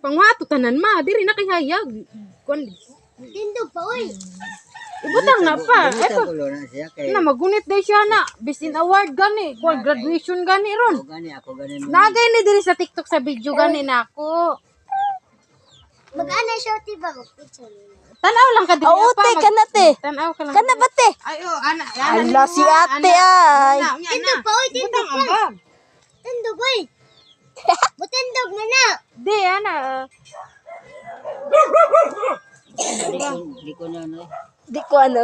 Pangwato tanan ma, diri na kay hayag. Kuan. Tindog pa, uy. Ibutang na pa. Eto. Gulo na siya kay Na magunit day siya na. Bisin award gani. Kuan graduation gani ron. ako gani. Nagay ni diri sa TikTok sa video gani na ako. Mag-ana shorty ba? Mag-picture. Tanaw lang ka diri Oo, te, kana te. Tanaw ka lang. Kana ba te? Ay, ana. Ala si ate ay. Tindog pa, uy. Tindog pa. Tindog, uy. Butindog mo na. Di, ana. Di ko na ano. Di ko ano.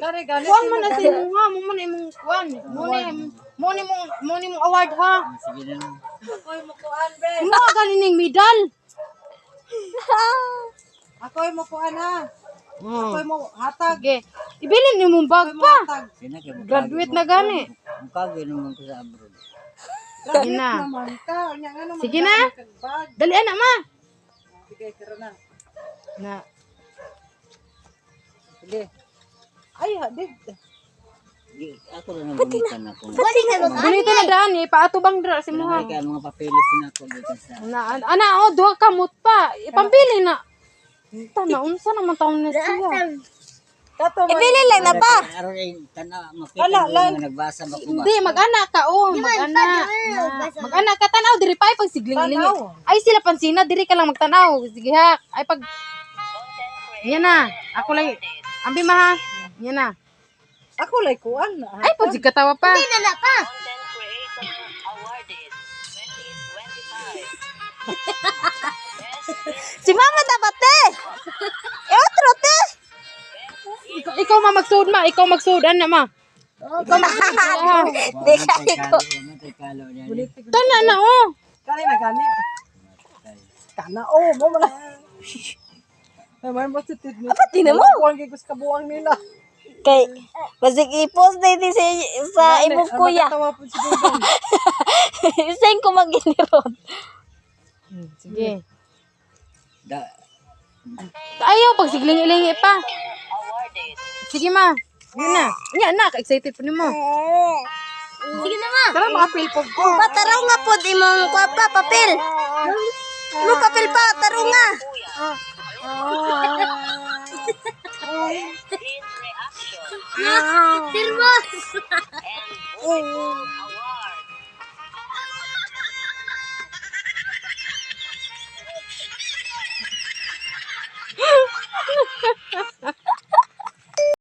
Lari gani. Kuan man na sa imong ha, mo man imong kuan. Mo ni mong award ha. Sige na. Mo gani ning medal. Ako'y mo kuha na. Ako'y mo hatag. Sige. Ibilin ni mong bag pa. Hatag. Sina kay Graduate na gani. mukag naman ko sa abroad. Sige na. Naman ka. Unya nga naman. Sige na. Bag. Dali ana ma. Sige, karo na. Na. Sige. Ay, hadid. Ako na nagunitan ako. Balik na mag-ana. Ganito na daan eh. Paatubang dra si mo ha. Kaya mga papeles na ako dito sa. Ana oh, duha kamot pa. Ipambili na. Tana unsa naman taon na siya. Kato mo. Ibili lang na pa. Aron ay tana makita ko nga nagbasa ba ko ba. Hindi mag-ana ka oh, mag-ana. Mag-ana ka tanaw diri pa ay pag sigling-lingi. Ay sila pansina diri ka lang magtanaw. Sige ha. Ay pag yan na. Ako lang. Ambi ma ha. Yan na. Ako lay kuan na. Ay pag katawa pa. Hindi na pa. Si mama dapat te. Otro te. Ikaw ma magsuod ma. Ikaw magsuod ana ma. Ikaw magsuod ha. Di ka ko. Kalo niya. Tana na oh. Kani na gani. Kana oh, mo man. Naman mo titid ni. Apa tina mo? Kuan kay kus kabuang nila. Kay basig i-post na din sa imong kuya. Tawa po si Dudong. Saan ko mag-iniron? Sige. Da Ayaw pag sigling-lingi pa. Sige ma. Yan na. Yan na. Ka-excited pa ni mo. Sige na, ma. Tara makapil po ko. Pataraw nga po imong kuha pa papel. Mo papel pa taro nga. Sirmos.